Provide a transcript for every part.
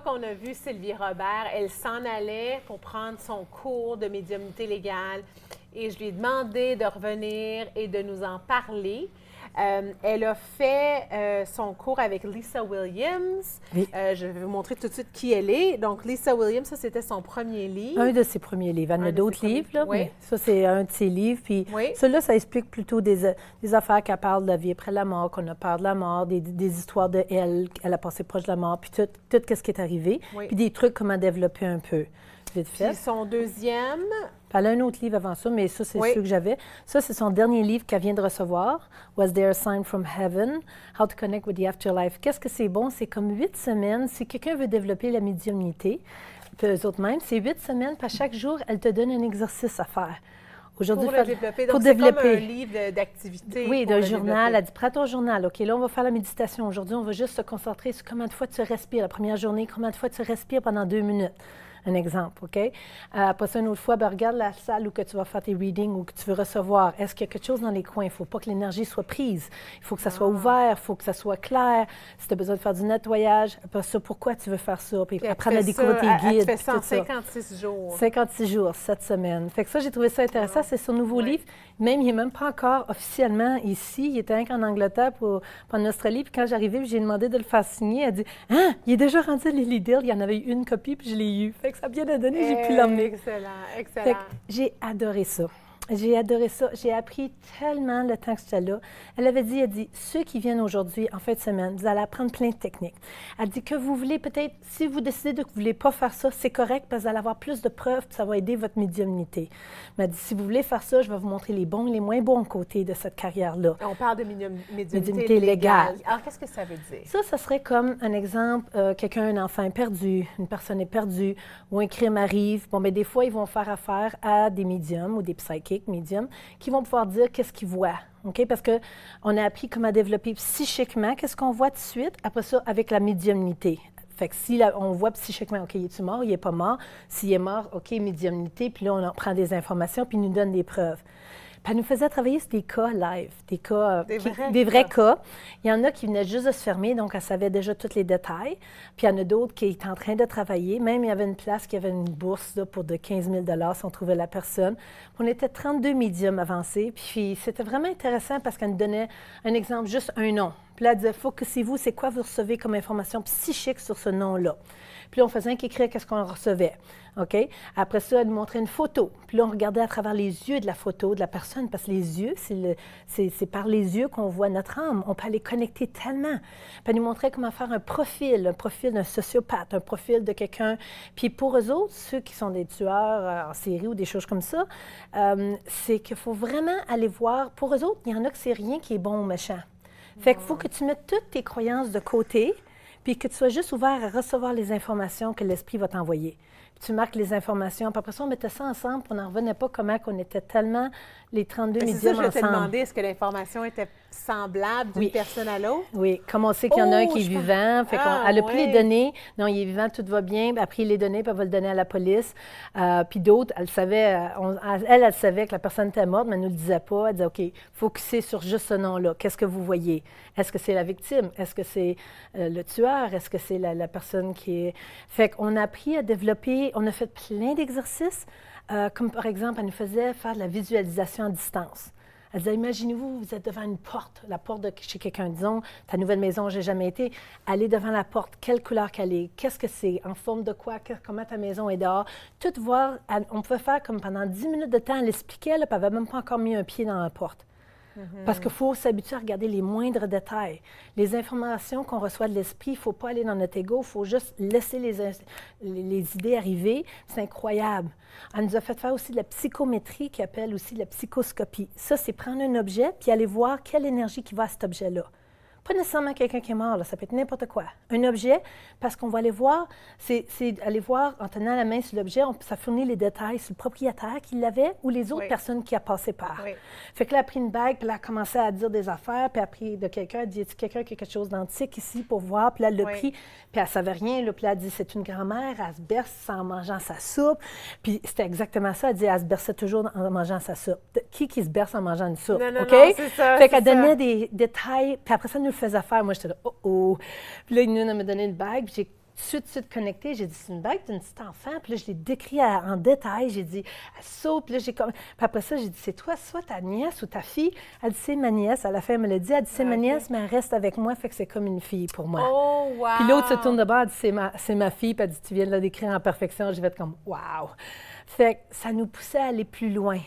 qu'on a vu Sylvie Robert, elle s'en allait pour prendre son cours de médiumnité légale et je lui ai demandé de revenir et de nous en parler. Elle a fait son cours avec Lisa Williams. Oui. Je vais vous montrer tout de suite qui elle est. Donc, Lisa Williams, ça, c'était son premier livre. Un de ses premiers livres. Elle en a d'autres livres, là, mais ça, c'est un de ses livres. Puis celui-là, ça explique plutôt des affaires qu'elle parle de la vie après la mort, qu'on a peur de la mort, des histoires de elle a passé proche de la mort, puis tout ce qui est arrivé, puis des trucs comment développer un peu. Vite fait. Puis son deuxième... Elle a un autre livre avant ça, mais ça, c'est ceux que j'avais. Ça, c'est son dernier livre qu'elle vient de recevoir. Was There a Sign from Heaven? How to Connect with the Afterlife. Qu'est-ce que c'est bon? C'est comme 8 semaines. Si quelqu'un veut développer la médiumnité, puis eux autres mêmes, c'est 8 semaines, puis à chaque jour, elle te donne un exercice à faire. Aujourd'hui, pour le développer. Donc, c'est comme un livre d'activité. Oui, d'un journal. Elle dit, prends ton journal. OK, là, on va faire la méditation. Aujourd'hui, on va juste se concentrer sur combien de fois tu respires. La première journée, combien de fois tu respires pendant 2 minutes. Un exemple, OK? Après ça, une autre fois, regarde la salle où que tu vas faire tes readings ou que tu veux recevoir. Est-ce qu'il y a quelque chose dans les coins? Il ne faut pas que l'énergie soit prise. Il faut que ça soit ouvert, il faut que ça soit clair. Si tu as besoin de faire du nettoyage, après ça, pourquoi tu veux faire ça? Puis apprendre à découvrir tes guides. Tu fais ça en 56 jours. 56 jours, 7 semaines. Fait que ça, j'ai trouvé ça intéressant. C'est son nouveau livre. Même, il n'est même pas encore officiellement ici. Il était en Angleterre pour en Australie. Puis quand j'arrivais, j'ai demandé de le faire signer. Elle dit « Ah, il est déjà rendu à Lily Dale. Il y en avait eu une copie, puis je l'ai eu. » Fait que ça a bien donné, j'ai pu l'emmener. Excellent, excellent. Fait que j'ai adoré ça. J'ai adoré ça. J'ai appris tellement le temps que j'étais là. Elle avait dit, ceux qui viennent aujourd'hui, en fin de semaine, vous allez apprendre plein de techniques. Elle dit que vous voulez peut-être, si vous décidez que vous ne voulez pas faire ça, c'est correct parce que vous allez avoir plus de preuves puis ça va aider votre médiumnité. Mais elle dit, si vous voulez faire ça, je vais vous montrer les bons et les moins bons côtés de cette carrière-là. On parle de médiumnité légale. Alors, qu'est-ce que ça veut dire? Ça serait comme un exemple, un enfant est perdu, une personne est perdue ou un crime arrive. Bon, mais des fois, ils vont faire affaire à des médiums ou des psychiques, médiums, qui vont pouvoir dire qu'est-ce qu'ils voient. OK? Parce qu'on a appris comment développer psychiquement, qu'est-ce qu'on voit tout de suite, après ça, avec la médiumnité. Fait que si on voit psychiquement, OK, il est-tu mort, il n'est pas mort? S'il est mort, OK, médiumnité, puis là, on en prend des informations, puis il nous donne des preuves. Puis elle nous faisait travailler sur des cas live, des vrais cas. Il y en a qui venaient juste de se fermer, donc elle savait déjà tous les détails. Puis il y en a d'autres qui étaient en train de travailler. Même il y avait une place qui avait une bourse là, pour de 15 000 si on trouvait la personne. On était 32 médiums avancés. Puis c'était vraiment intéressant parce qu'elle nous donnait un exemple, juste un nom. Puis là, elle disait, focussez-vous, c'est quoi vous recevez comme information psychique sur ce nom-là? Puis là, on faisait qu'écrire qu'est-ce qu'on recevait. OK? Après ça, elle nous montrait une photo. Puis là, on regardait à travers les yeux de la photo de la personne, parce que les yeux, c'est par les yeux qu'on voit notre âme. On peut aller connecter tellement. Puis elle nous montrait comment faire un profil d'un sociopathe, un profil de quelqu'un. Puis pour eux autres, ceux qui sont des tueurs en série ou des choses comme ça, c'est qu'il faut vraiment aller voir. Pour eux autres, il y en a que c'est rien qui est bon ou méchant. Fait qu'il faut que tu mettes toutes tes croyances de côté, puis que tu sois juste ouvert à recevoir les informations que l'esprit va t'envoyer. Puis tu marques les informations, puis après ça, on mettait ça ensemble, puis on n'en revenait pas comment qu'on était tellement les 32 médiums ensemble. C'est ça, je te demandais, est-ce que l'information était semblable d'une personne à l'autre? Oui, comme on sait qu'il y en a un qui est vivant, fait elle a pu les donner. Non, il est vivant, tout va bien. Après, il les donnait, puis elle va le donner à la police. Puis d'autres, elle savait, elle savait que la personne était morte, mais elle ne nous le disait pas. Elle disait, OK, focussez sur juste ce nom-là. Qu'est-ce que vous voyez? Est-ce que c'est la victime? Est-ce que c'est le tueur? Est-ce que c'est la personne qui est... Fait qu'on a appris à développer, on a fait plein d'exercices, comme par exemple, elle nous faisait faire de la visualisation à distance. Elle disait, imaginez-vous, vous êtes devant une porte, la porte de chez quelqu'un, disons, ta nouvelle maison, j'ai jamais été, allez devant la porte, quelle couleur qu'elle est, qu'est-ce que c'est, en forme de quoi, comment ta maison est dehors, tout voir, on pouvait faire comme pendant 10 minutes de temps, elle expliquait, là, puis elle n'avait même pas encore mis un pied dans la porte. Parce qu'il faut s'habituer à regarder les moindres détails. Les informations qu'on reçoit de l'esprit, il ne faut pas aller dans notre ego, il faut juste laisser les idées arriver. C'est incroyable. Elle nous a fait faire aussi de la psychométrie, qui appelle aussi la psychoscopie. Ça, c'est prendre un objet puis aller voir quelle énergie qui va à cet objet-là. Pas nécessairement quelqu'un qui est mort, là, ça peut être n'importe quoi. Un objet, parce qu'on va aller voir, c'est aller voir en tenant la main sur l'objet, ça fournit les détails sur le propriétaire qui l'avait ou les autres personnes qui a passé par. Oui. Fait que là, elle a pris une bague, puis là, elle a commencé à dire des affaires, puis elle a pris de quelqu'un, elle dit, est-ce quelqu'un qui a quelque chose d'antique ici pour voir? Puis là, elle l'a pris, puis elle ne savait rien, là, puis là, elle dit, c'est une grand-mère, elle se berce en mangeant sa soupe. Puis c'était exactement ça, elle dit, elle se berçait toujours en mangeant sa soupe. Qui se berce en mangeant une soupe? Non, OK? Non, c'est ça, fait qu'elle donnait des détails, puis après ça, elle nous le faisait faire. Moi, j'étais là, oh! Puis là, elle m'a donné une bague, puis j'ai tout de suite connecté. J'ai dit, c'est une bague d'une petite enfant. Puis là, je l'ai décrit en détail. J'ai dit, elle saute. Puis là, puis après ça, j'ai dit, c'est toi, soit ta nièce ou ta fille? Elle dit, c'est ma nièce. À la fin, elle me l'a dit. Elle dit, c'est ma nièce, mais elle reste avec moi, fait que c'est comme une fille pour moi. Oh, wow! Puis l'autre se tourne de bord, elle dit, c'est ma fille. Puis elle dit, tu viens de la décrire en perfection. Je vais être comme, wow! Fait que ça nous poussait à aller plus loin.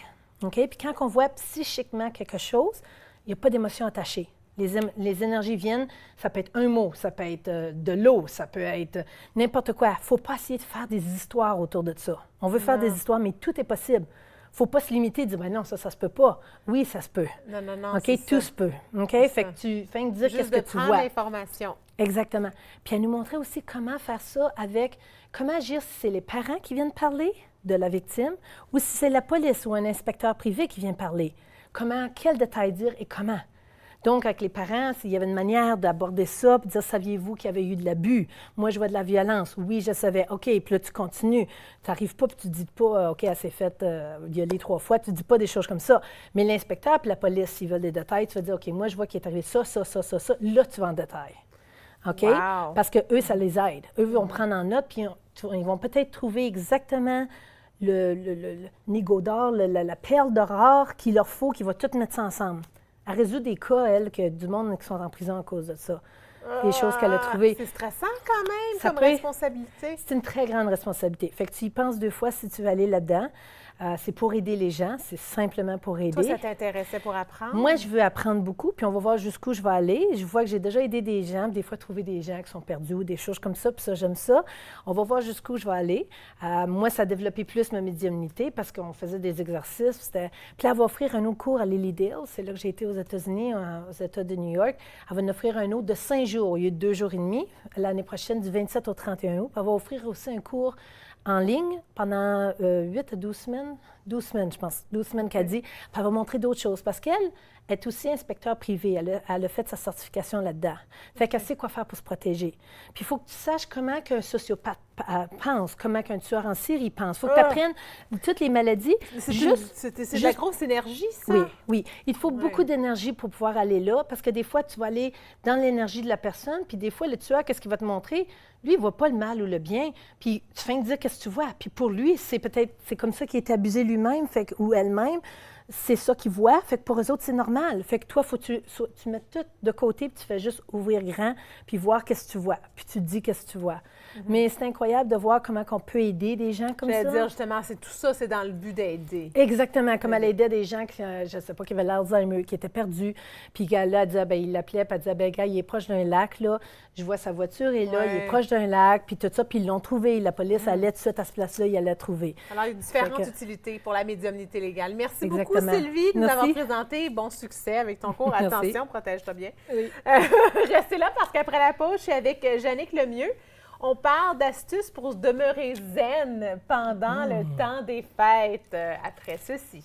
OK? Puis quand on voit psychiquement quelque chose, il n'y a pas d'émotion attachée. Les énergies viennent, ça peut être un mot, ça peut être de l'eau, ça peut être n'importe quoi. Il ne faut pas essayer de faire des histoires autour de ça. On veut faire des histoires, mais tout est possible. Il ne faut pas se limiter et dire, ben non, ça se peut pas. Oui, ça se peut. Non, OK? Tout se peut. OK? Fait que tu fais que dire qu'est-ce que tu vois. Juste de prendre l'information. Exactement. Puis elle nous montrait aussi comment faire ça avec, comment agir si c'est les parents qui viennent parler de la victime ou si c'est la police ou un inspecteur privé qui vient parler. Comment, quels détails dire et comment. Donc, avec les parents, s'il y avait une manière d'aborder ça, puis de dire, saviez-vous qu'il y avait eu de l'abus? Moi, je vois de la violence. Oui, je savais. OK, puis là, tu continues. Tu n'arrives pas, puis tu ne dis pas, OK, elle s'est faite violer 3 fois. Tu ne dis pas des choses comme ça. Mais l'inspecteur puis la police, s'ils veulent des détails, tu vas dire, OK, moi, je vois qu'il est arrivé ça. Là, tu vas en détail. OK? Wow. Parce qu'eux, ça les aide. Eux vont prendre en note, puis ils vont peut-être trouver exactement le nigo d'or, la perle d'or qu'il leur faut, qu'il va tout mettre ça ensemble. Elle résout des cas, elle, que du monde qui sont en prison à cause de ça. Des choses qu'elle a trouvées. C'est stressant quand même comme responsabilité. C'est une très grande responsabilité. Fait que tu y penses 2 fois si tu veux aller là-dedans. C'est pour aider les gens, c'est simplement pour aider. Toi, ça t'intéressait pour apprendre? Moi, je veux apprendre beaucoup, puis on va voir jusqu'où je vais aller. Je vois que j'ai déjà aidé des gens, des fois trouver des gens qui sont perdus ou des choses comme ça, puis ça, j'aime ça. On va voir jusqu'où je vais aller. Moi, ça a développé plus ma médiumnité parce qu'on faisait des exercices. Puis là, elle va offrir un autre cours à Lilydale. C'est là que j'ai été aux États-Unis, aux États de New York. Elle va nous offrir un autre de 5 jours au lieu de 2 jours et demi, l'année prochaine, du 27 au 31 août. Puis elle va offrir aussi un cours en ligne pendant 8 à 12 semaines. 12 semaines, je pense. 12 semaines qu'elle dit. Puis elle va montrer d'autres choses parce qu'elle est aussi inspecteur privé. Elle a fait sa certification là-dedans. Fait qu'elle sait quoi faire pour se protéger. Puis il faut que tu saches comment qu'un sociopathe pense, comment qu'un tueur en série pense. Il faut que tu apprennes toutes les maladies. C'est de la grosse énergie, ça? Oui, oui. Il faut beaucoup d'énergie pour pouvoir aller là parce que des fois, tu vas aller dans l'énergie de la personne, puis des fois, le tueur, qu'est-ce qu'il va te montrer? Lui, il ne voit pas le mal ou le bien, puis tu fais de dire qu'est-ce que tu vois. Puis pour lui, c'est comme ça qu'il est abusé lui-même ou elle-même. C'est ça qu'ils voient, fait que pour eux autres, c'est normal. Fait que toi, il faut que tu mettes tout de côté, puis tu fais juste ouvrir grand, puis voir qu'est-ce que tu vois, puis tu te dis qu'est-ce que tu vois. Mais c'est incroyable de voir comment on peut aider des gens comme ça. Je vais dire, justement, c'est tout ça, c'est dans le but d'aider. Exactement, comme elle aidait des gens qui, je ne sais pas, qui avaient l'Alzheimer, qui étaient perdus, puis là, elle disait, il l'appelait, puis elle disait, gars, il est proche d'un lac, là, je vois sa voiture est là, il est proche d'un lac, puis tout ça, puis ils l'ont trouvé. La police allait tout de suite à ce place-là, il allait trouver. Alors, il y a différentes utilités pour la médiumnité légale. Merci beaucoup, Sylvie, de nous avoir présenté. Bon succès avec ton cours. Attention, protège-toi bien. Oui. Restez là parce qu'après la pause, je suis avec Jannick Lemieux. On parle d'astuces pour se demeurer zen pendant le temps des fêtes. Après ceci.